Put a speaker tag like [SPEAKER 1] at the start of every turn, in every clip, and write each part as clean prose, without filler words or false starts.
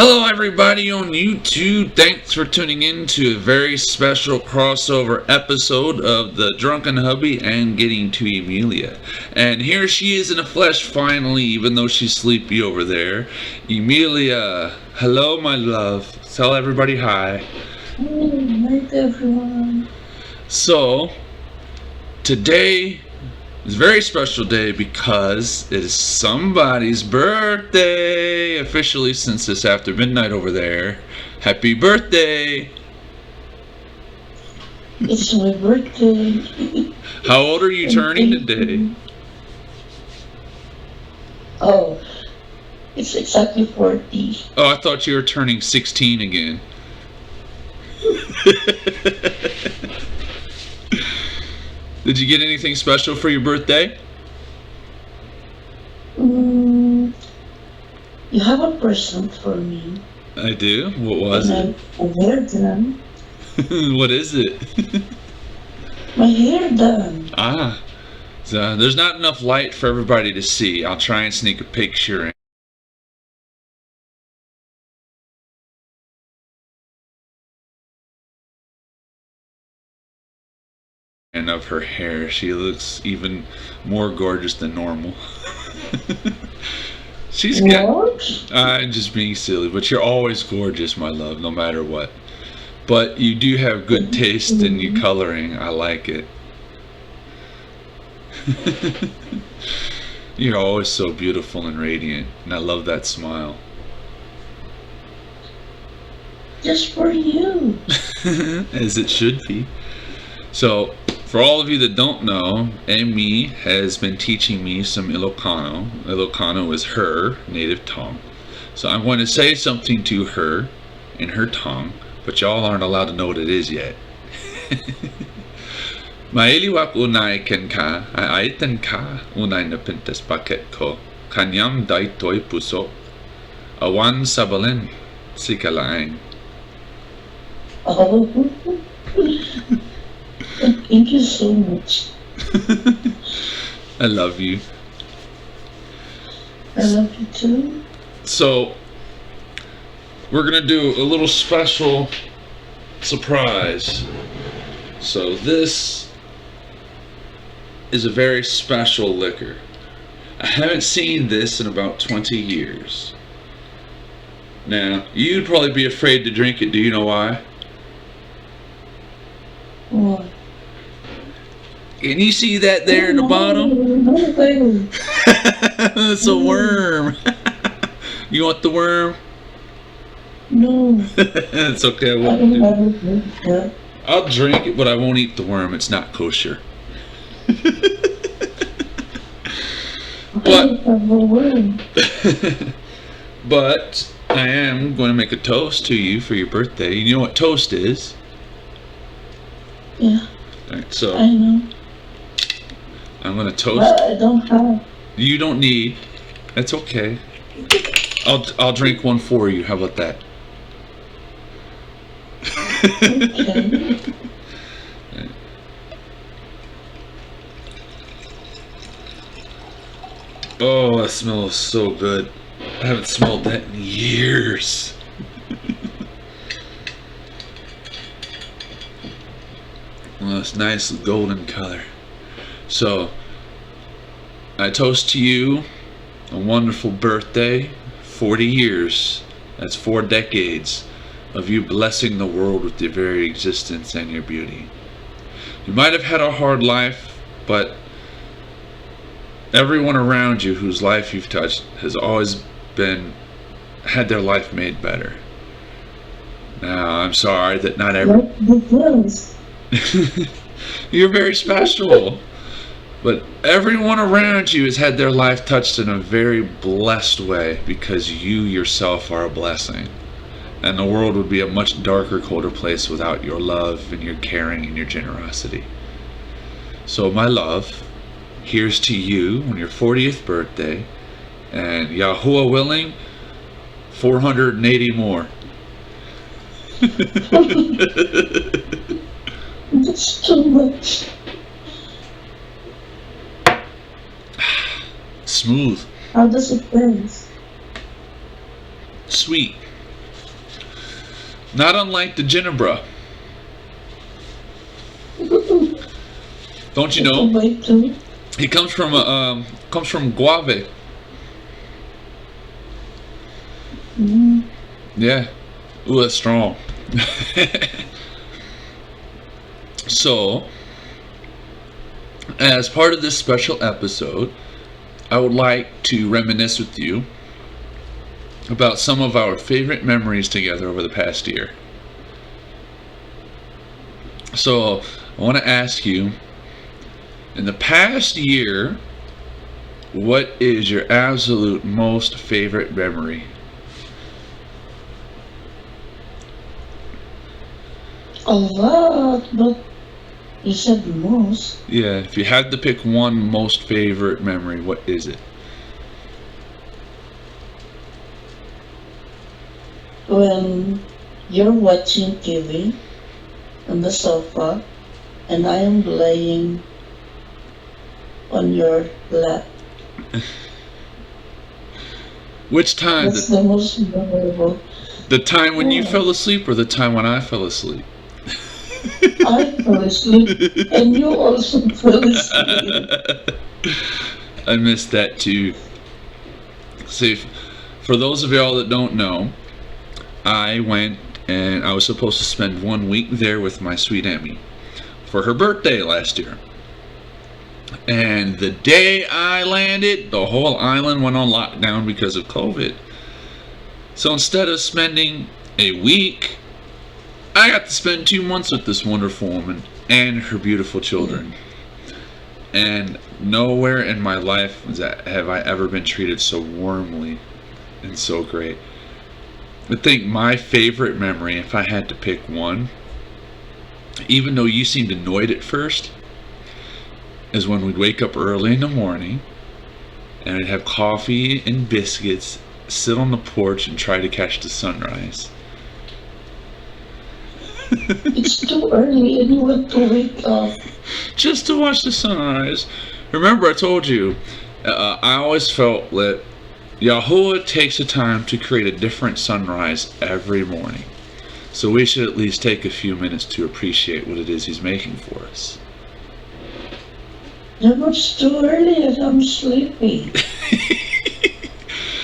[SPEAKER 1] Hello everybody on YouTube, thanks for tuning in to a very special crossover episode of the Drunken Hubby and Getting to Emilia. And here she is in the flesh finally, even though she's sleepy over there. Emilia, hello my love, tell everybody hi.
[SPEAKER 2] Hi everyone.
[SPEAKER 1] So, today is a very special day because it is somebody's birthday, officially since it's after midnight over there. Happy birthday!
[SPEAKER 2] It's my birthday.
[SPEAKER 1] How old are you turning today?
[SPEAKER 2] Oh, it's exactly 40.
[SPEAKER 1] Oh, I thought you were turning 16 again. Did you get anything special for your birthday?
[SPEAKER 2] You have a present for me.
[SPEAKER 1] I do? What was it?
[SPEAKER 2] My hair done.
[SPEAKER 1] What is it?
[SPEAKER 2] My hair done.
[SPEAKER 1] Ah, so there's not enough light for everybody to see. I'll try and sneak a picture in. And of her hair, she looks even more gorgeous than normal. She's got.
[SPEAKER 2] What?
[SPEAKER 1] I'm just being silly, but you're always gorgeous, my love, no matter what. But you do have good taste in your coloring. I like it. You're always so beautiful and radiant, and I love that smile.
[SPEAKER 2] Just for you.
[SPEAKER 1] As it should be. So, for all of you that don't know, Emie has been teaching me some Ilocano. Ilocano is her native tongue. So I'm going to say something to her in her tongue, but y'all aren't allowed to know what it is yet. Mailiwak unay ken ka, aitan ka, unay na pintas paket ko, kanyam daitoy puso, awan sabalin, sikalaang.
[SPEAKER 2] Oh. Thank you so much.
[SPEAKER 1] I love you.
[SPEAKER 2] I love you too.
[SPEAKER 1] So, we're going to do a little special surprise. So, this is a very special liquor. I haven't seen this in about 20 years. Now, you'd probably be afraid to drink it. Do you know why?
[SPEAKER 2] What?
[SPEAKER 1] Can you see that there in the bottom? It's a worm. You want the worm?
[SPEAKER 2] No.
[SPEAKER 1] It's okay. I won't do it. I'll drink it, but I won't eat the worm. It's not kosher. But I am going to make a toast to you for your birthday. You know what toast is?
[SPEAKER 2] Yeah.
[SPEAKER 1] Alright, so
[SPEAKER 2] I know.
[SPEAKER 1] I'm going to toast.
[SPEAKER 2] But I don't have.
[SPEAKER 1] You don't need. That's okay. I'll drink one for you. How about that?
[SPEAKER 2] Okay.
[SPEAKER 1] Oh, that smells so good. I haven't smelled that in years. Well, it's nice golden color. So, I toast to you a wonderful birthday. 40 years. That's 4 decades of you blessing the world with your very existence and your beauty. You might have had a hard life, but everyone around you whose life you've touched has always had their life made better. Now, I'm sorry that not everyone. You're very special. But everyone around you has had their life touched in a very blessed way because you yourself are a blessing. And the world would be a much darker, colder place without your love and your caring and your generosity. So my love, here's to you on your 40th birthday, and Yahuwah willing, 480 more.
[SPEAKER 2] That's too much.
[SPEAKER 1] Smooth.
[SPEAKER 2] How does it taste?
[SPEAKER 1] Sweet. Not unlike the Ginebra. Don't you know? He comes from guave. Yeah. Ooh, that's strong. So, as part of this special episode, I would like to reminisce with you about some of our favorite memories together over the past year. So, I want to ask you, in the past year, what is your absolute most favorite memory?
[SPEAKER 2] A lot, but you said most.
[SPEAKER 1] Yeah, if you had to pick one most favorite memory, what is it?
[SPEAKER 2] When you're watching TV on the sofa and I am laying on your lap.
[SPEAKER 1] Which time?
[SPEAKER 2] That's the most memorable.
[SPEAKER 1] The time when you fell asleep or the time when I fell asleep?
[SPEAKER 2] I fell asleep and you also fell asleep.
[SPEAKER 1] I missed that too. See, for those of y'all that don't know, I went and I was supposed to spend 1 week there with my sweet Emie for her birthday last year. And the day I landed, the whole island went on lockdown because of COVID. So instead of spending a week, I got to spend 2 months with this wonderful woman and her beautiful children. And nowhere in my life have I ever been treated so warmly and so great. I think my favorite memory, if I had to pick one, even though you seemed annoyed at first, is when we'd wake up early in the morning and I'd have coffee and biscuits, sit on the porch and try to catch the sunrise.
[SPEAKER 2] It's too early and you want to wake up.
[SPEAKER 1] Just to watch the sunrise. Remember I told you, I always felt that Yahuwah takes the time to create a different sunrise every morning. So we should at least take a few minutes to appreciate what it is he's making for us.
[SPEAKER 2] Yeah, but it's too early and I'm sleepy.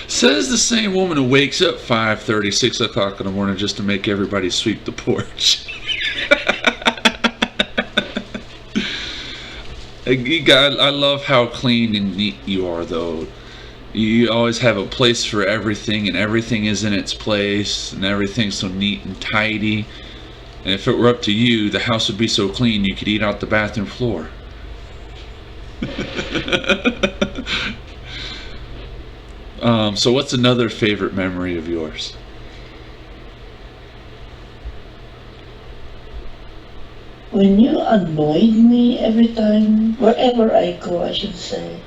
[SPEAKER 1] Says the same woman who wakes up 5:30, 6 o'clock in the morning just to make everybody sweep the porch. I love how clean and neat you are, though. You always have a place for everything, and everything is in its place, and everything's so neat and tidy. And if it were up to you, the house would be so clean you could eat out the bathroom floor. So what's another favorite memory of yours?
[SPEAKER 2] When you annoyed me every time, wherever I go, I should say.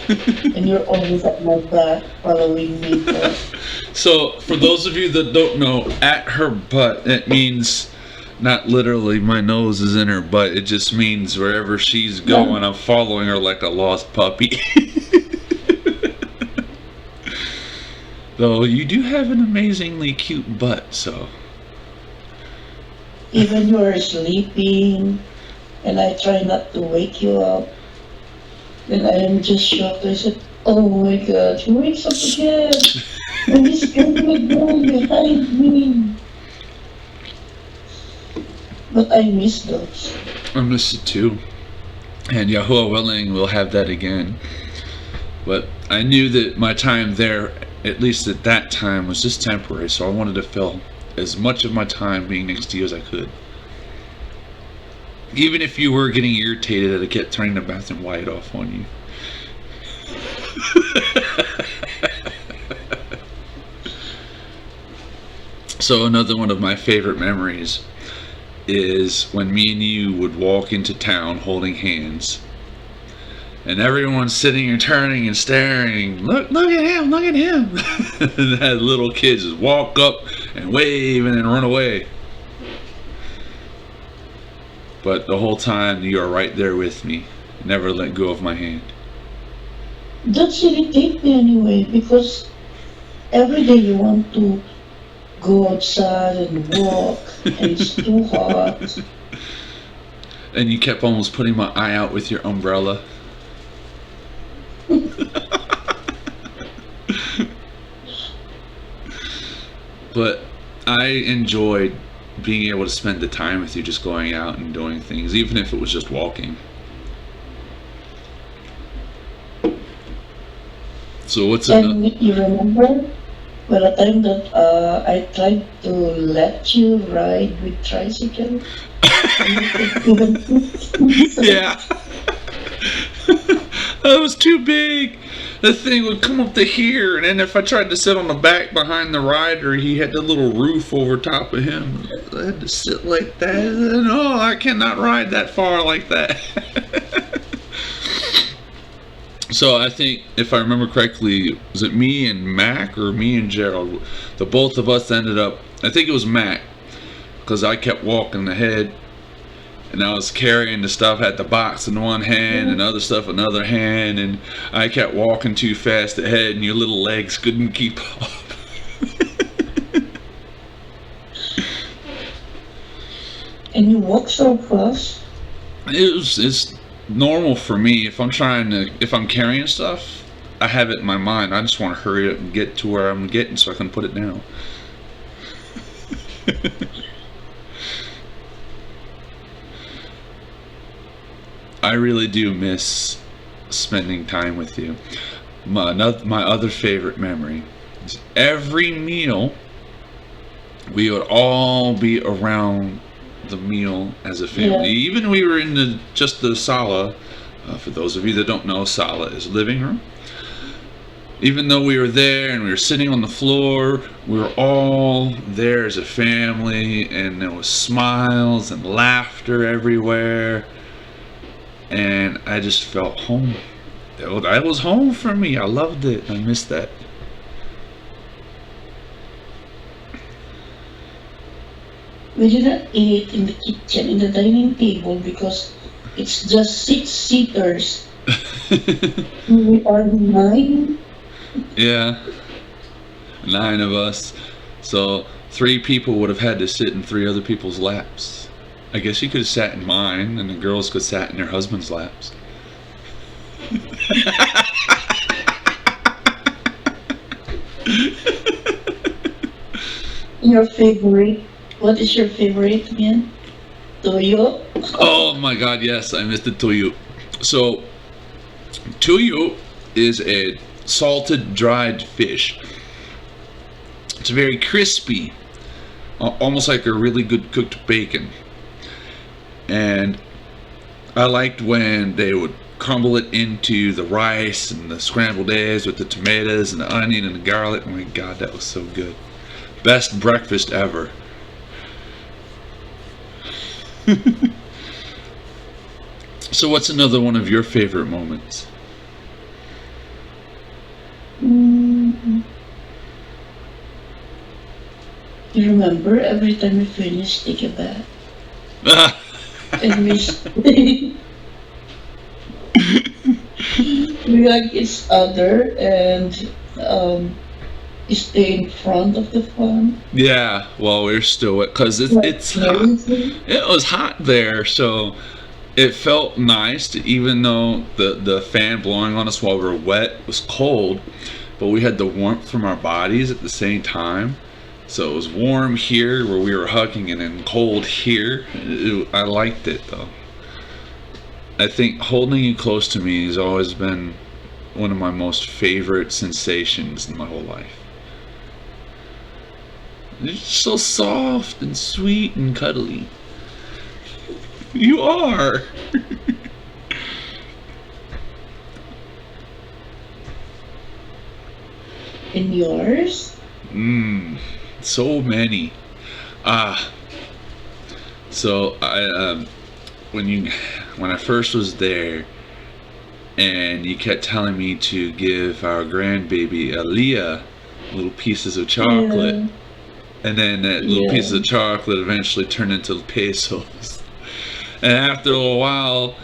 [SPEAKER 2] And you're always at my back, following me.
[SPEAKER 1] So, for those of you that don't know, at her butt, it means not literally my nose is in her butt. It just means wherever she's going, I'm following her like a lost puppy. Though you do have an amazingly cute butt, so.
[SPEAKER 2] Even you're sleeping, and I try not to wake you up. Then I am just shocked. I said, oh my God, he wakes up again. And he's coming down behind me. But I miss those.
[SPEAKER 1] I miss it too. And Yahuwah willing, we'll have that again. But I knew that my time there, at least at that time, was just temporary. So I wanted to fill as much of my time being next to you as I could. Even if you were getting irritated that I kept turning the bathroom light off on you. So another one of my favorite memories is when me and you would walk into town holding hands. And everyone's sitting and turning and staring. Look at him, look at him. And that little kids just walk up and wave and then run away. But the whole time you are right there with me. Never let go of my hand.
[SPEAKER 2] That's irritate me anyway, because every day you want to go outside and walk, and it's too hot.
[SPEAKER 1] And you kept almost putting my eye out with your umbrella. But I enjoyed being able to spend the time with you, just going out and doing things, even if it was just walking. So what's
[SPEAKER 2] And you remember, well, a time that I tried to let you ride with tricycle?
[SPEAKER 1] Yeah. That was too big. The thing would come up to here, and then if I tried to sit on the back behind the rider, he had the little roof over top of him. I had to sit like that. No, I cannot ride that far like that. So I think, if I remember correctly, was it me and Mac or me and Gerald? The both of us ended up, I think it was Mac, because I kept walking ahead. And I was carrying the stuff, had the box in one hand and other stuff in the other hand, and I kept walking too fast ahead, and your little legs couldn't keep up.
[SPEAKER 2] And you walk so fast?
[SPEAKER 1] It's normal for me. If I'm carrying stuff, I have it in my mind. I just want to hurry up and get to where I'm getting so I can put it down. I really do miss spending time with you. My other favorite memory is every meal, we would all be around the meal as a family.
[SPEAKER 2] Yeah.
[SPEAKER 1] Even we were in just the sala. For those of you that don't know, sala is living room. Even though we were there and we were sitting on the floor, we were all there as a family, and there was smiles and laughter everywhere. And I just felt home. That was home for me. I loved it. I missed that.
[SPEAKER 2] We didn't eat in the kitchen, in the dining table, because it's just 6 seaters. We are 9.
[SPEAKER 1] Yeah. 9 of us. So 3 people would have had to sit in 3 other people's laps. I guess you could have sat in mine, and the girls could have sat in their husband's laps.
[SPEAKER 2] Your favorite? What is your favorite again? Toyo?
[SPEAKER 1] Oh my god, yes, I missed the tuyo. So, tuyo is a salted dried fish. It's very crispy, almost like a really good cooked bacon. And I liked when they would crumble it into the rice and the scrambled eggs with the tomatoes and the onion and the garlic. Oh my god, that was so good. Best breakfast ever. So what's another one of your favorite moments?
[SPEAKER 2] You remember every time we finish, take a bath, and we stay, we hug each other and stay in front of the fan.
[SPEAKER 1] Yeah, well, we're still wet because it's hot. It was hot there, so it felt nice even though the fan blowing on us while we were wet was cold, but we had the warmth from our bodies at the same time. So it was warm here where we were hugging and then cold here. I liked it though. I think holding you close to me has always been one of my most favorite sensations in my whole life. You're so soft and sweet and cuddly. You are.
[SPEAKER 2] And yours?
[SPEAKER 1] So many. So I when I first was there, and you kept telling me to give our grandbaby Aaliyah little pieces of chocolate.
[SPEAKER 2] Yeah.
[SPEAKER 1] And then that little piece of chocolate eventually turned into pesos. And after a while,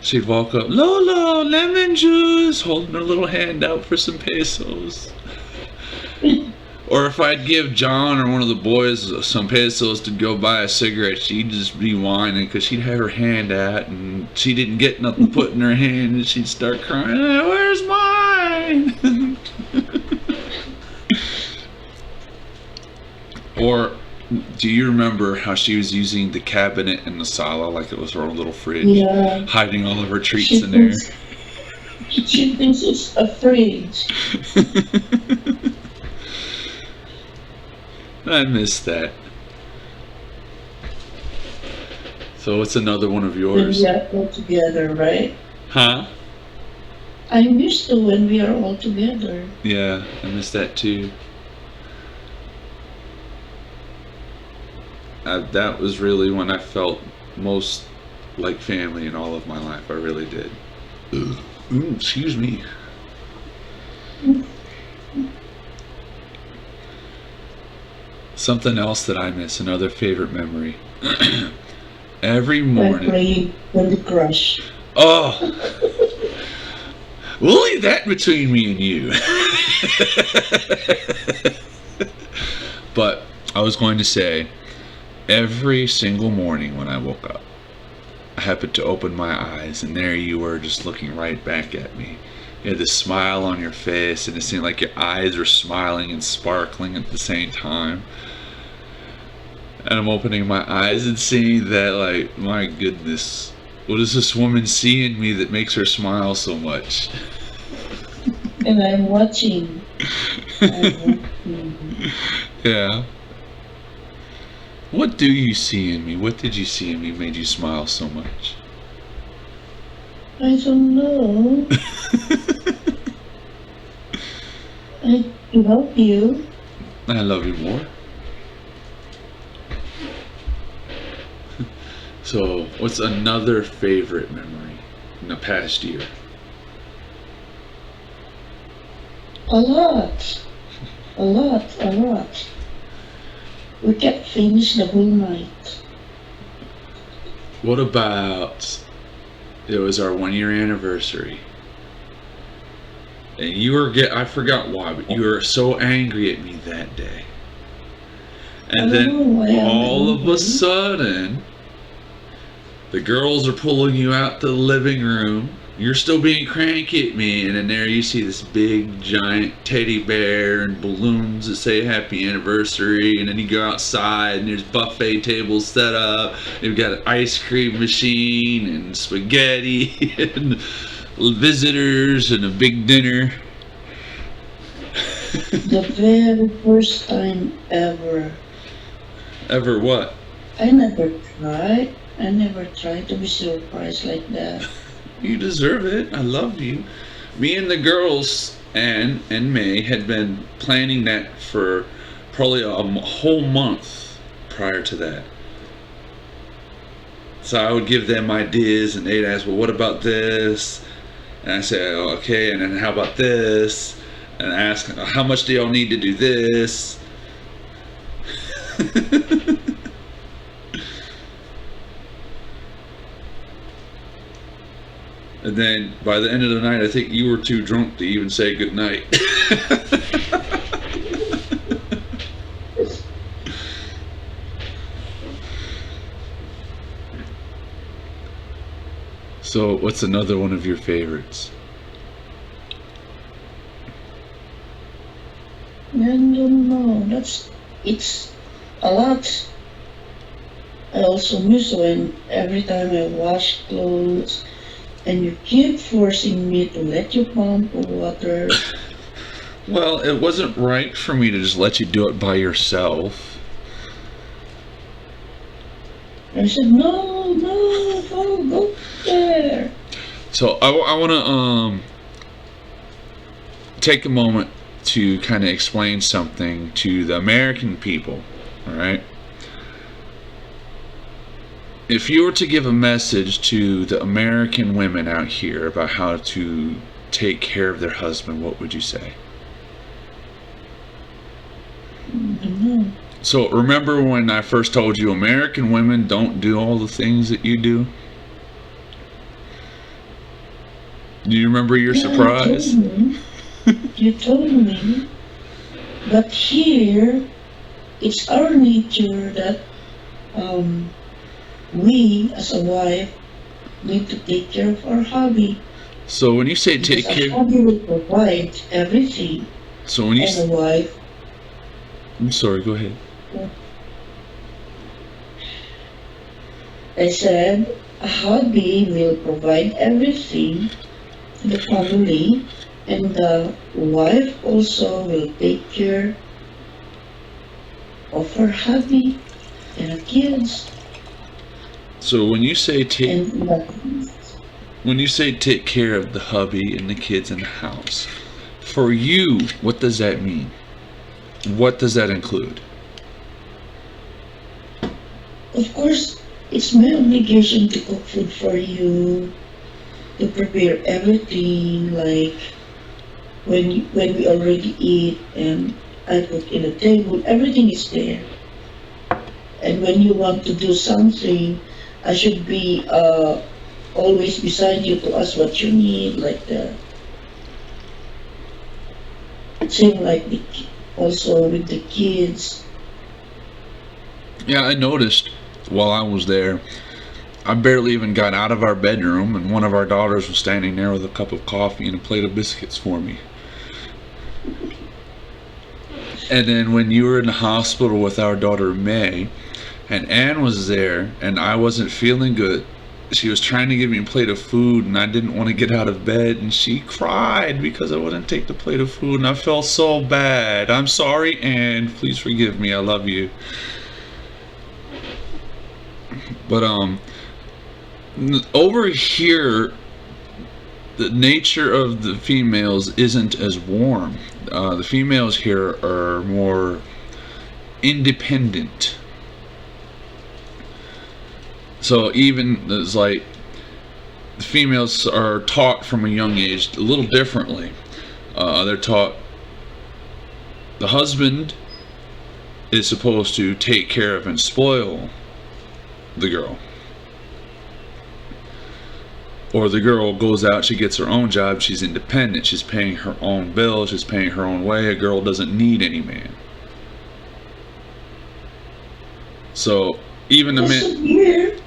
[SPEAKER 1] she'd walk up, Lolo, lemon juice, holding her little hand out for some pesos. Or if I'd give John or one of the boys some pesos to go buy a cigarette, she'd just be whining because she'd have her hand out and she didn't get nothing to put in her hand, and she'd start crying, "Where's mine?" Or do you remember how she was using the cabinet in the sala like it was her own little fridge,
[SPEAKER 2] Yeah.
[SPEAKER 1] hiding all of her treats
[SPEAKER 2] She
[SPEAKER 1] in there?
[SPEAKER 2] She thinks it's a fridge.
[SPEAKER 1] I miss that. So what's another one of
[SPEAKER 2] When
[SPEAKER 1] yours?
[SPEAKER 2] we are all together, right?
[SPEAKER 1] Huh?
[SPEAKER 2] I'm used to when we are all together.
[SPEAKER 1] Yeah, I miss that too. That was really when I felt most like family in all of my life. I really did. Ooh, excuse me. Something else that I miss, another favorite memory. Every
[SPEAKER 2] Like
[SPEAKER 1] morning.
[SPEAKER 2] playing Candy Crush.
[SPEAKER 1] Oh! We'll leave that between me and you. But I was going to say, every single morning when I woke up, I happened to open my eyes, and there you were just looking right back at me. You had this smile on your face, and it seemed like your eyes were smiling and sparkling at the same time. And I'm opening my eyes and seeing that, like, my goodness, what does this woman see in me that makes her smile so much?
[SPEAKER 2] And I'm watching. I'm watching.
[SPEAKER 1] Yeah. What do you see in me? What did you see in me made you smile so much?
[SPEAKER 2] I don't know. To help you.
[SPEAKER 1] I love you more. So, what's another favorite memory in the past year?
[SPEAKER 2] A lot. A lot. A lot. We kept finished the whole night.
[SPEAKER 1] What about, it was our 1 year anniversary, and you were I forgot why, but you were so angry at me that day. And
[SPEAKER 2] I don't know why
[SPEAKER 1] then
[SPEAKER 2] I'm
[SPEAKER 1] all of
[SPEAKER 2] angry.
[SPEAKER 1] a sudden, the girls are pulling you out to the living room. You're still being cranky at me, and then there you see this big giant teddy bear and balloons that say happy anniversary, and then you go outside and there's buffet tables set up. You've got an ice cream machine and spaghetti and visitors and a big dinner.
[SPEAKER 2] The very first time ever.
[SPEAKER 1] Ever what?
[SPEAKER 2] I never tried to be surprised like that.
[SPEAKER 1] You deserve it. I loved you. Me and the girls and May had been planning that for probably a whole month prior to that. So I would give them ideas, and they'd ask, "Well, what about this?" And I say, "Oh, okay." And then how about this? And I ask, "How much do y'all need to do this?" And then by the end of the night, I think you were too drunk to even say goodnight. So, what's another one of your favorites?
[SPEAKER 2] I don't know. It's a lot. I also miss when every time I wash clothes and you keep forcing me to let you pump water.
[SPEAKER 1] Well, it wasn't right for me to just let you do it by yourself.
[SPEAKER 2] I said, no, go there.
[SPEAKER 1] So I want to take a moment to kind of explain something to the American people, all right? If you were to give a message to the American women out here about how to take care of their husband, what would you say?
[SPEAKER 2] I don't know.
[SPEAKER 1] So remember when I first told you American women don't do all the things that you do? Do you remember your surprise?
[SPEAKER 2] You told me. But here, it's our nature that we, as a wife, need to take care of our hubby.
[SPEAKER 1] So when you say take
[SPEAKER 2] Because
[SPEAKER 1] care,
[SPEAKER 2] our hubby will provide everything.
[SPEAKER 1] so when you,
[SPEAKER 2] And the wife,
[SPEAKER 1] I'm sorry, go ahead.
[SPEAKER 2] I said, a hubby will provide everything to the family, and the wife also will take care of her hubby and her kids.
[SPEAKER 1] So when you say
[SPEAKER 2] And
[SPEAKER 1] take care of the hubby and the kids in the house, for you, what does that mean? What does that include?
[SPEAKER 2] of course, it's my obligation to cook food for you, to prepare everything, like when we already eat and I put in the table, everything is there. And when you want to do something, I should be always beside you to ask what you need, like that. Same like also with the kids.
[SPEAKER 1] Yeah, I noticed while I was there, I barely even got out of our bedroom, and one of our daughters was standing there with a cup of coffee and a plate of biscuits for me. And then when you were in the hospital with our daughter May, and Ann was there, and I wasn't feeling good, she was trying to give me a plate of food, and I didn't want to get out of bed, and she cried because I wouldn't take the plate of food, and I felt so bad. I'm sorry, Ann. Please forgive me. I love you. But over here, the nature of the females isn't as warm. The females here are more independent. So even it's like the females are taught from a young age a little differently. They're taught the husband is supposed to take care of and spoil the girl. Or the girl goes out, she gets her own job, she's independent, she's paying her own bills, she's paying her own way. A girl doesn't need any man. So even the
[SPEAKER 2] Also
[SPEAKER 1] men,
[SPEAKER 2] here,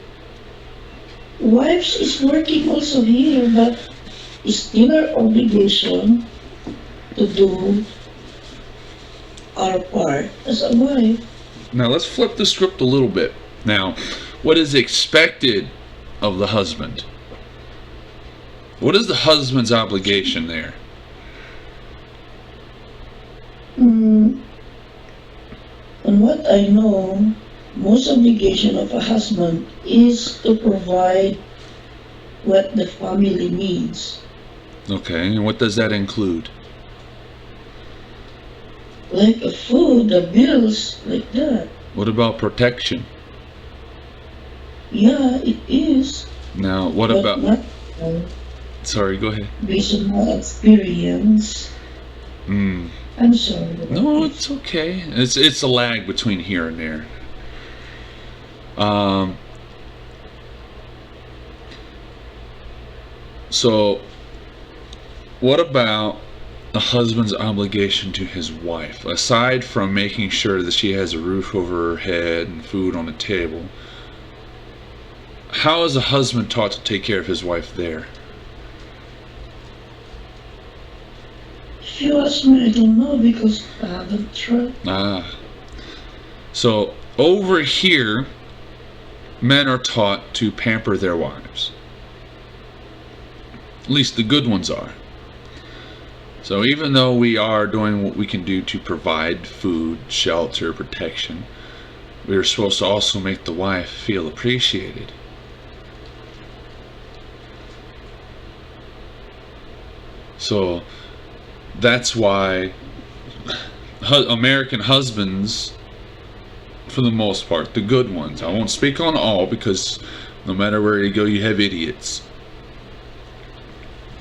[SPEAKER 2] wives is working also here, but it's still our obligation to do our part as a wife.
[SPEAKER 1] now let's flip the script a little bit. Now, what is expected of the husband? What is the husband's obligation there?
[SPEAKER 2] And what I know, most obligation of a husband is to provide what the family needs.
[SPEAKER 1] Okay, and what does that include?
[SPEAKER 2] Like a food, the bills, like that.
[SPEAKER 1] What about protection?
[SPEAKER 2] Yeah, it is.
[SPEAKER 1] Now, what
[SPEAKER 2] But
[SPEAKER 1] about...
[SPEAKER 2] not
[SPEAKER 1] Sorry, go ahead.
[SPEAKER 2] based on my experience.
[SPEAKER 1] Mm.
[SPEAKER 2] I'm sorry.
[SPEAKER 1] No, it's okay. It's a lag between here and there. So, what about the husband's obligation to his wife? Aside from making sure that she has a roof over her head and food on the table, how is a husband taught to take care of his wife there?
[SPEAKER 2] If you ask me, I don't know because I haven't tried.
[SPEAKER 1] So over here, men are taught to pamper their wives. At least the good ones are. So even though we are doing what we can do to provide food, shelter, protection, we are supposed to also make the wife feel appreciated. So that's why American husbands, for the most part, the good ones, I won't speak on all because no matter where you go, you have idiots.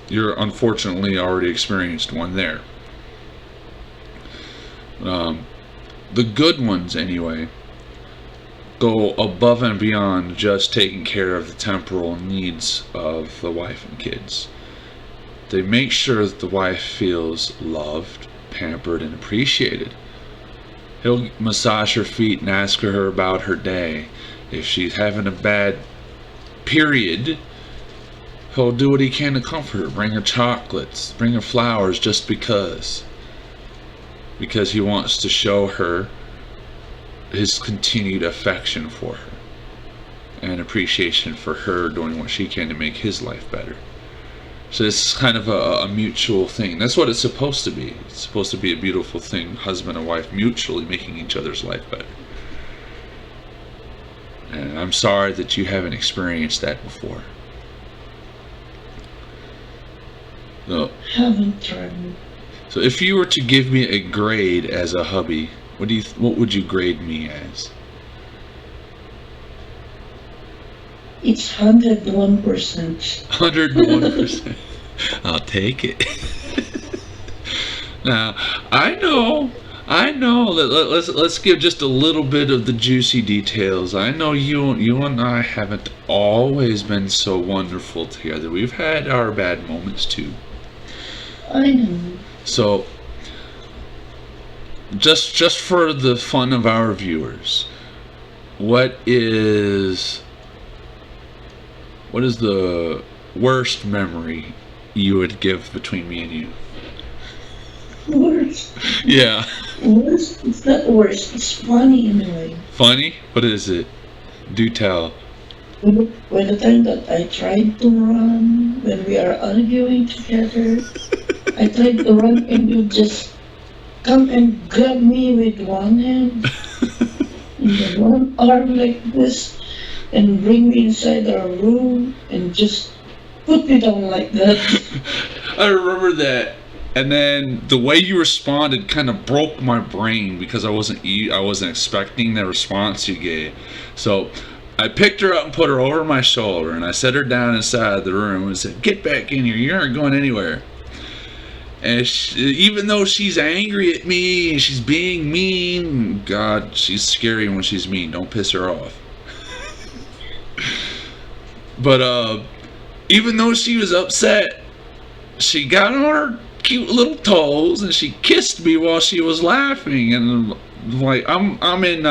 [SPEAKER 1] You're unfortunately already experienced one there. The good ones, anyway, go above and beyond just taking care of the temporal needs of the wife and kids. They make sure that the wife feels loved, pampered, and appreciated. He'll massage her feet and ask her about her day. If she's having a bad period, he'll do what he can to comfort her. Bring her chocolates, bring her flowers just because. Because he wants to show her his continued affection for her and appreciation for her doing what she can to make his life better. So it's kind of a mutual thing. That's what it's supposed to be. It's supposed to be a beautiful thing, husband and wife mutually making each other's life better. And I'm sorry that you haven't experienced that before. So,
[SPEAKER 2] Haven't tried.
[SPEAKER 1] so if you were to give me a grade as a hubby, what would you grade me as?
[SPEAKER 2] It's 101%.
[SPEAKER 1] 101%. I'll take it. Now, I know. Let's give just a little bit of the juicy details. I know you and I haven't always been so wonderful together. We've had our bad moments too.
[SPEAKER 2] I know.
[SPEAKER 1] So, just for the fun of our viewers, what is the worst memory you would give between me and you?
[SPEAKER 2] Worst.
[SPEAKER 1] Yeah.
[SPEAKER 2] Worst? It's not worst. It's funny in a way.
[SPEAKER 1] Funny? What is it? Do tell.
[SPEAKER 2] By the time that I tried to run, when we are arguing together, I tried to run and you just come and grab me with one hand and then one arm like this and bring me inside our room and just put me down like that.
[SPEAKER 1] I remember that. And then the way you responded kind of broke my brain because I wasn't expecting the response you gave. So I picked her up and put her over my shoulder and I set her down inside the room and said, "Get back in here, you aren't going anywhere." And even though she's angry at me and she's being mean, God, she's scary when she's mean. Don't piss her off. But even though she was upset, she got on her cute little toes and she kissed me while she was laughing, and like I'm in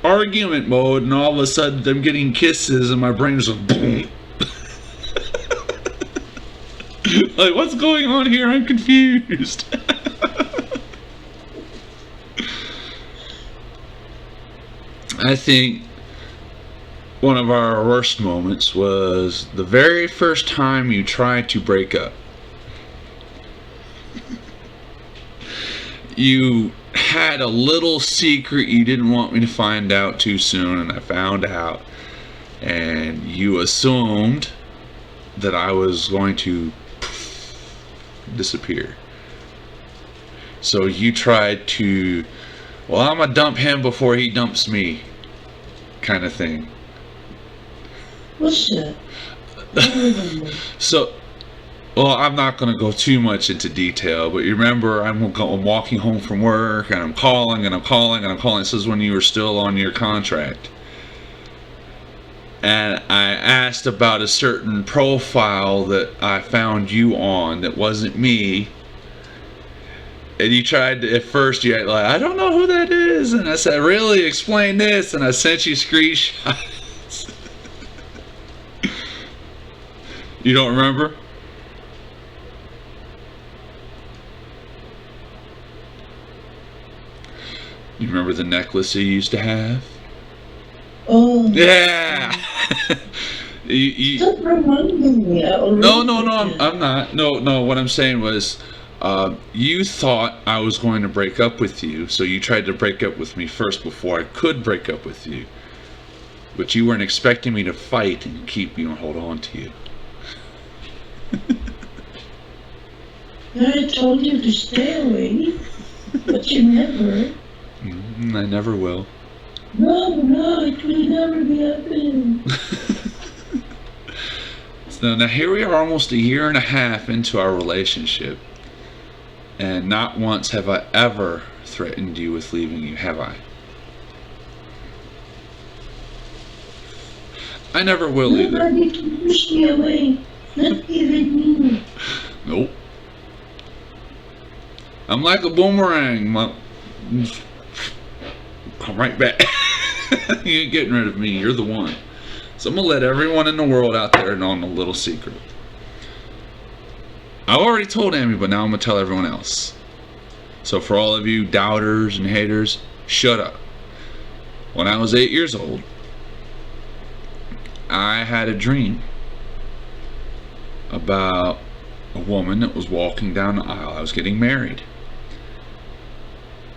[SPEAKER 1] argument mode, and all of a sudden I'm getting kisses and my brain's like boom. Like, what's going on here? I'm confused. I think one of our worst moments was the very first time you tried to break up. You had a little secret you didn't want me to find out too soon, and I found out, and you assumed that I was going to disappear. So you tried to, well, I'm gonna dump him before he dumps me, kind of thing.
[SPEAKER 2] What's that? I don't remember.
[SPEAKER 1] So, well, I'm not going to go too much into detail, but you remember I'm walking home from work and I'm calling and I'm calling and I'm calling. This is when you were still on your contract. And I asked about a certain profile that I found you on that wasn't me. And you tried to, at first, you had like, I don't know who that is. And I said, really? Explain this. And I sent you screenshots. You don't remember? You remember the necklace you used to have?
[SPEAKER 2] Oh.
[SPEAKER 1] Yeah. you
[SPEAKER 2] Don't remind me.
[SPEAKER 1] No, I'm not. No. What I'm saying was, you thought I was going to break up with you, so you tried to break up with me first before I could break up with you. But you weren't expecting me to fight and keep you and hold on to you.
[SPEAKER 2] I told you to stay away, but you never.
[SPEAKER 1] I never will.
[SPEAKER 2] No, it will never be happening.
[SPEAKER 1] So now here we are, almost a year and a half into our relationship, and not once have I ever threatened you with leaving you, have I? I never will either.
[SPEAKER 2] Nobody can push me away, not even you.
[SPEAKER 1] Nope. I'm like a boomerang. come right back. You ain't getting rid of me. You're the one. So I'm going to let everyone in the world out there know a little secret. I already told Emie, but now I'm going to tell everyone else. So for all of you doubters and haters, shut up. When I was 8 years old, I had a dream about a woman that was walking down the aisle. I was getting married.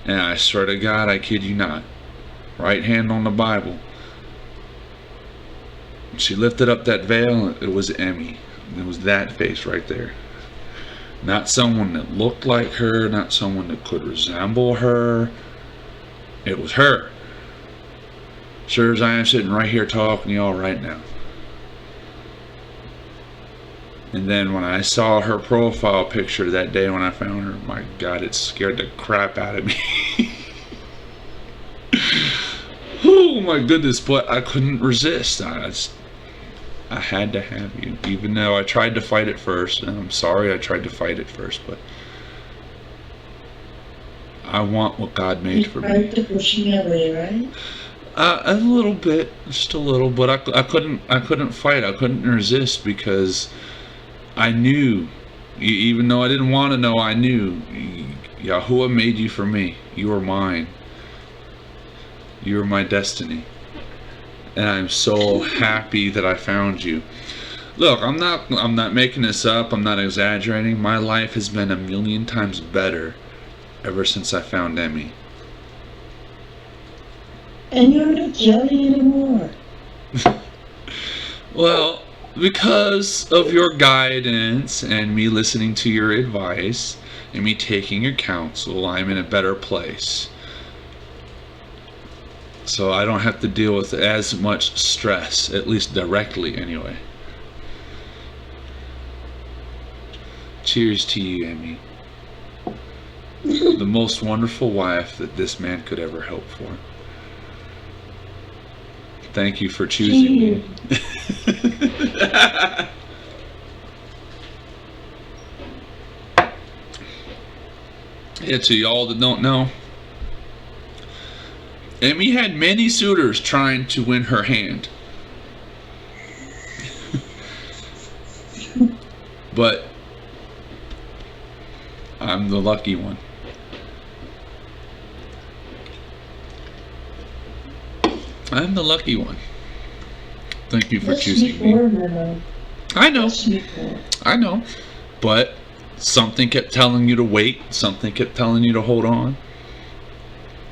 [SPEAKER 1] And I swear to God, I kid you not, right hand on the Bible, she lifted up that veil. It was Emie. It was that face right there. Not someone that looked like her, not someone that could resemble her. It was her. Sure as I am sitting right here talking to y'all right now. And then when I saw her profile picture that day when I found her, my God, it scared the crap out of me. Oh my goodness, but I couldn't resist. I had to have you, even though I tried to fight it first, and I'm sorry I tried to fight it first, but I want what God made for me.
[SPEAKER 2] You tried to push me away, right?
[SPEAKER 1] A little bit, just a little, but I couldn't fight. I couldn't resist because I knew, even though I didn't want to know, I knew Yahuwah made you for me. You are mine. You are my destiny. And I'm so happy that I found you. Look, I'm not making this up. I'm not exaggerating. My life has been 1,000,000 times better ever since I found Emie.
[SPEAKER 2] And you're not yelling anymore.
[SPEAKER 1] Well, because of your guidance and me listening to your advice and me taking your counsel, I'm in a better place. So I don't have to deal with as much stress, at least directly anyway. Cheers to you, Emie. The most wonderful wife that this man could ever hope for. Thank you for choosing me. Yeah, to y'all that don't know, Emie had many suitors trying to win her hand. But I'm the lucky one. I'm the lucky one. Thank you for choosing me. I know. I know. But something kept telling you to wait. Something kept telling you to hold on.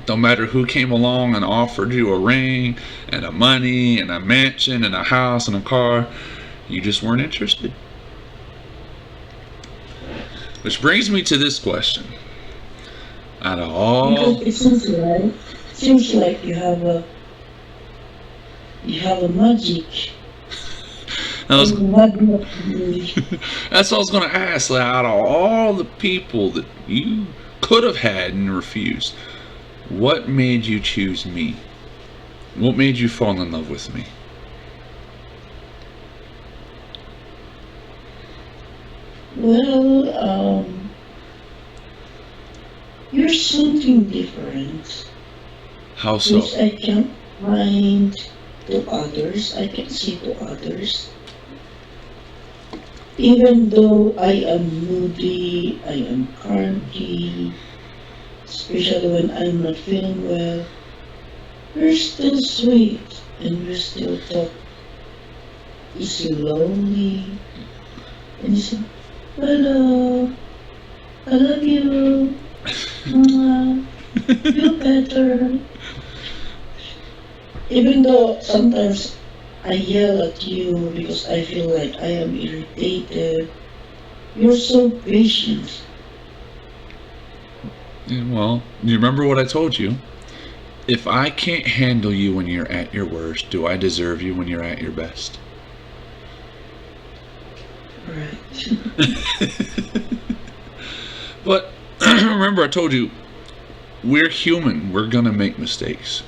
[SPEAKER 1] No matter who came along and offered you a ring and a money and a mansion and a house and a car, you just weren't interested. Which brings me to this question. Out of all...
[SPEAKER 2] Because it seems like you have a magic.
[SPEAKER 1] That's what I was going to ask. Out of all the people that you could have had and refused, what made you choose me? What made you fall in love with me?
[SPEAKER 2] Well, you're something different.
[SPEAKER 1] How so?
[SPEAKER 2] Which I can't find to others. I can see to others. Even though I am moody, I am cranky, especially when I'm not feeling well, you're still sweet and you still talk. Is you lonely? And you say, hello, I love you, feel better. Even though sometimes I yell at you because I feel like I am irritated, you're so patient.
[SPEAKER 1] Well, you remember what I told you? If I can't handle you when you're at your worst, do I deserve you when you're at your best?
[SPEAKER 2] Right.
[SPEAKER 1] But remember I told you, we're human. We're going to make mistakes.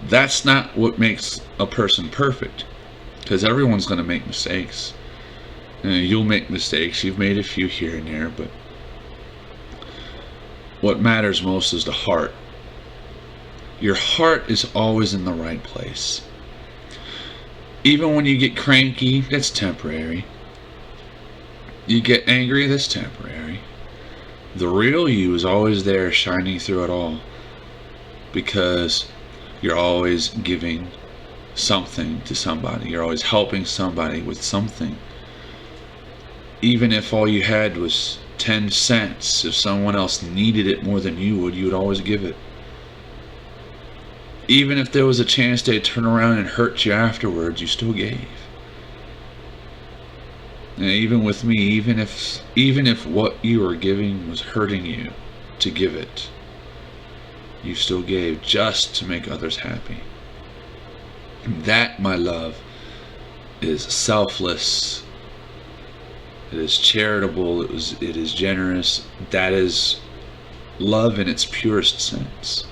[SPEAKER 1] That's not what makes a person perfect, because everyone's going to make mistakes. You'll make mistakes. You've made a few here and there, but what matters most is the heart. Your heart is always in the right place. Even when you get cranky, that's temporary. You get angry, that's temporary. The real you is always there, shining through it all, because you're always giving something to somebody. You're always helping somebody with something. Even if all you had was 10 cents, if someone else needed it more than you would always give it. Even if there was a chance they'd turn around and hurt you afterwards, you still gave. And even with me, even if what you were giving was hurting you to give it, you still gave just to make others happy. And that, my love, is selfless. It is charitable. It is generous. That is love in its purest sense.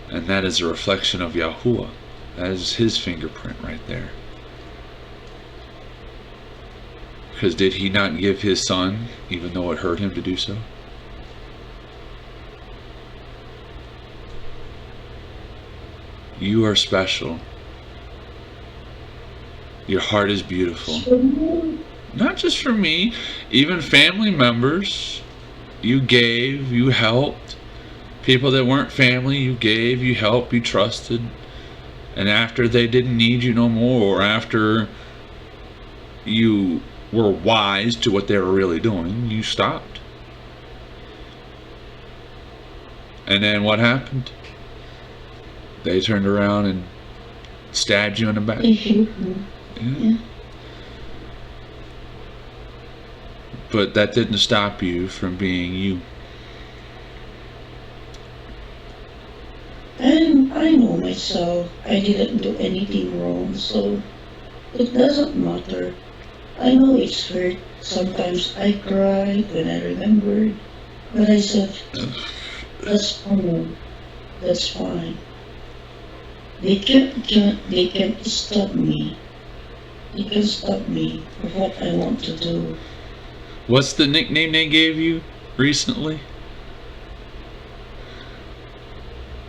[SPEAKER 1] And that is a reflection of Yahuwah. That is his fingerprint right there. Because did he not give his son, even though it hurt him to do so? You are special. Your heart is beautiful. Not just for me, even family members. You gave, you helped. People that weren't family, you gave, you helped, you trusted. And after they didn't need you no more, or after you were wise to what they were really doing, you stopped. And then what happened? They turned around and stabbed you in the back. Yeah. But that didn't stop you from being you.
[SPEAKER 2] And I know myself, I didn't do anything wrong, so it doesn't matter. I know it's hurt. Sometimes I cry when I remembered, but I said, that's fine. That's fine. They can't stop me. They can stop me for what I want to do.
[SPEAKER 1] What's the nickname they gave you recently?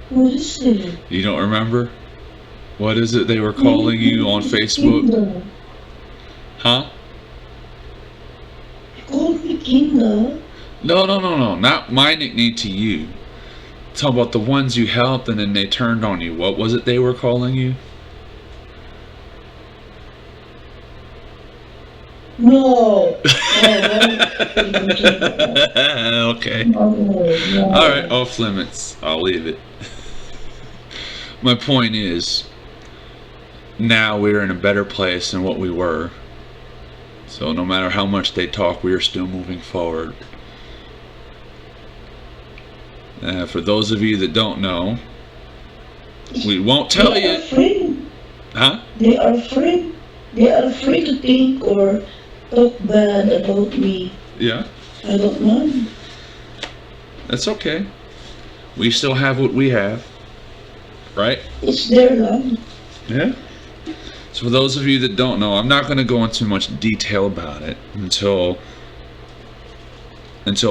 [SPEAKER 2] What is it?
[SPEAKER 1] You don't remember? What is it they were calling you on Facebook?
[SPEAKER 2] Kinda.
[SPEAKER 1] Huh?
[SPEAKER 2] They called me Kinda.
[SPEAKER 1] No. Not my nickname to you. Talk about the ones you helped and then they turned on you. What was it they were calling you?
[SPEAKER 2] No.
[SPEAKER 1] Okay.
[SPEAKER 2] No.
[SPEAKER 1] Alright, off limits. I'll leave it. My point is, now we're in a better place than what we were. So no matter how much they talk, we are still moving forward. For those of you that don't know, we won't tell
[SPEAKER 2] They are
[SPEAKER 1] you.
[SPEAKER 2] afraid.
[SPEAKER 1] Huh?
[SPEAKER 2] They are afraid. They are afraid to think or talk bad about me.
[SPEAKER 1] Yeah,
[SPEAKER 2] I don't mind.
[SPEAKER 1] that's okay. We still have what we have. Right?
[SPEAKER 2] It's their love.
[SPEAKER 1] Yeah. So for those of you that don't know, I'm not going to go into much detail about it until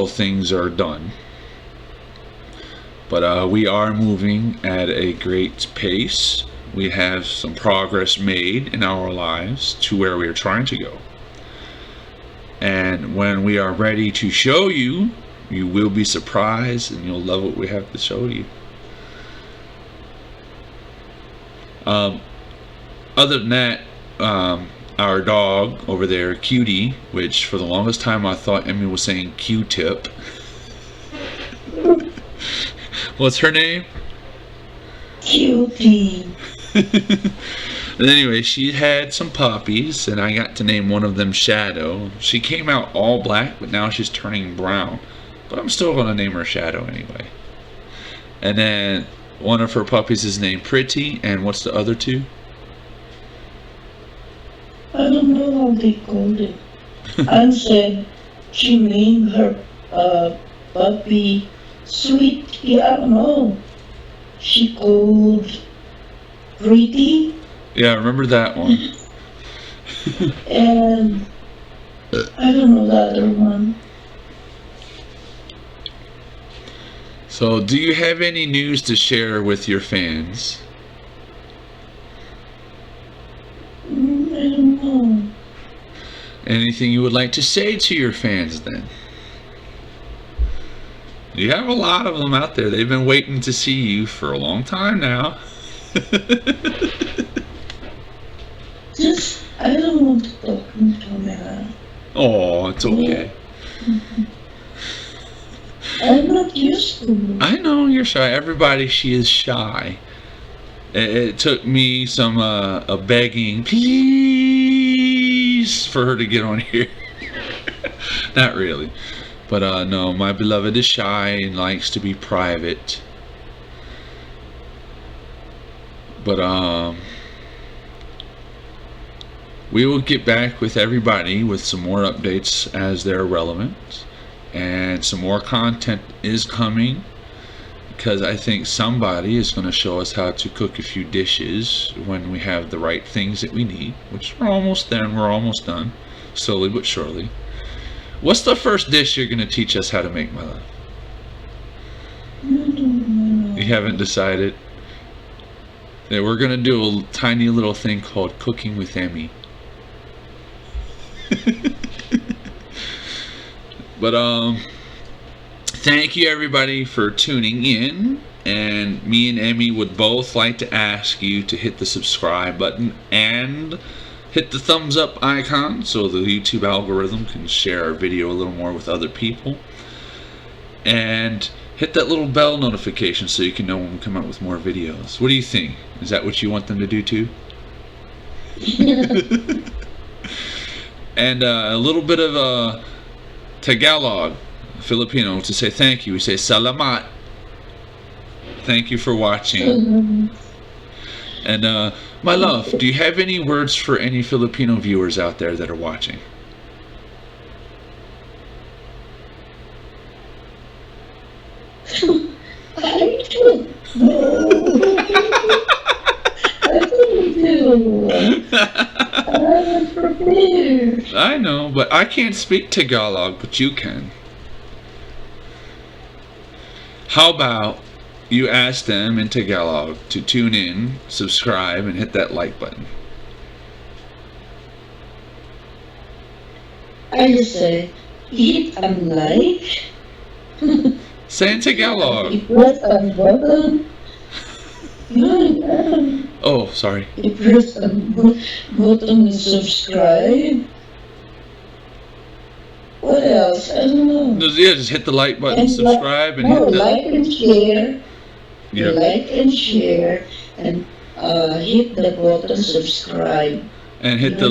[SPEAKER 1] things are done. But we are moving at a great pace. We have some progress made in our lives to where we are trying to go. And when we are ready to show you, you will be surprised and you'll love what we have to show you. Other than that, our dog over there, Cutie, which for the longest time I thought Emie was saying Q-tip. What's her name?
[SPEAKER 2] Cutie.
[SPEAKER 1] But anyway, she had some puppies, and I got to name one of them Shadow. She came out all black, but now she's turning brown. But I'm still going to name her Shadow anyway. And then one of her puppies is named Pretty, and what's the other two?
[SPEAKER 2] I don't know how they called it. Anne said she named her puppy Sweet. Yeah, I don't know. She called Pretty.
[SPEAKER 1] Yeah, I remember that one.
[SPEAKER 2] And I don't know the other one.
[SPEAKER 1] So, do you have any news to share with your fans?
[SPEAKER 2] I don't know.
[SPEAKER 1] Anything you would like to say to your fans then? You have a lot of them out there. They've been waiting to see you for a long time now.
[SPEAKER 2] Just, I don't want to talk in camera.
[SPEAKER 1] Oh, it's okay.
[SPEAKER 2] I'm not used to it.
[SPEAKER 1] I know you're shy. Everybody, she is shy. It took me some a begging, please, for her to get on here. Not really. But no, my beloved is shy and likes to be private. But we will get back with everybody with some more updates as they're relevant. And some more content is coming, because I think somebody is going to show us how to cook a few dishes when we have the right things that we need, which we're almost there and we're almost done, slowly but surely. What's the first dish you're going to teach us how to make, my love? You haven't decided? Yeah, we're going to do a tiny little thing called Cooking with Emie. But thank you everybody for tuning in, and me and Emie would both like to ask you to hit the subscribe button and hit the thumbs up icon so the YouTube algorithm can share our video a little more with other people, and hit that little bell notification so you can know when we come out with more videos. What do you think? Is that what you want them to do too? And a little bit of Tagalog, Filipino, to say thank you. We say salamat. Thank you for watching. And my love, do you have any words for any Filipino viewers out there that are watching?
[SPEAKER 2] I don't know. I don't know. I'm prepared.
[SPEAKER 1] I know, but I can't speak Tagalog, but you can. How about you ask them in Tagalog to tune in, subscribe, and hit that like button?
[SPEAKER 2] I just say, eat and like.
[SPEAKER 1] Say in Tagalog.
[SPEAKER 2] Press and button.
[SPEAKER 1] Oh, sorry.
[SPEAKER 2] You press and button and subscribe. What else? I don't know.
[SPEAKER 1] Yeah, just hit the like button,
[SPEAKER 2] And
[SPEAKER 1] subscribe, and hit the...
[SPEAKER 2] like and share.
[SPEAKER 1] Yeah.
[SPEAKER 2] Like and share, and hit the button subscribe.
[SPEAKER 1] And hit the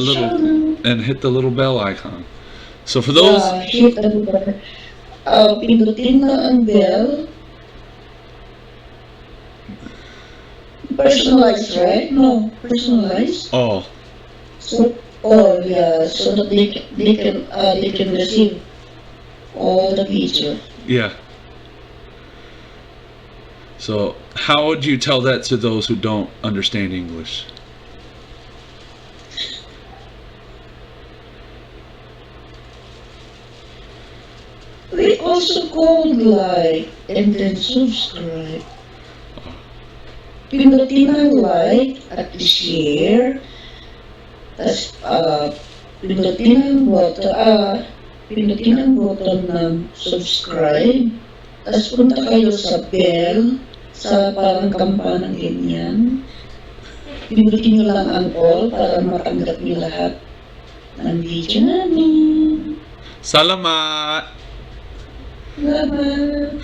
[SPEAKER 1] little bell icon. So for
[SPEAKER 2] Yeah,
[SPEAKER 1] those...
[SPEAKER 2] hit the button. Pindutin na ang bell. Personalized, right? No, personalized.
[SPEAKER 1] Oh,
[SPEAKER 2] So, yeah, so that they can receive all the feature.
[SPEAKER 1] yeah. So how would you tell that to those who don't understand English?
[SPEAKER 2] We also called like and then subscribe. Pindutin ang like at share. Tapos, pindutin ang button ng subscribe. Tapos punta kayo sa bell, sa parang kampanang ganyan. Pindutin nyo lang ang all para matanggap nyo lahat ng video namin.
[SPEAKER 1] Salamat!
[SPEAKER 2] Salamat!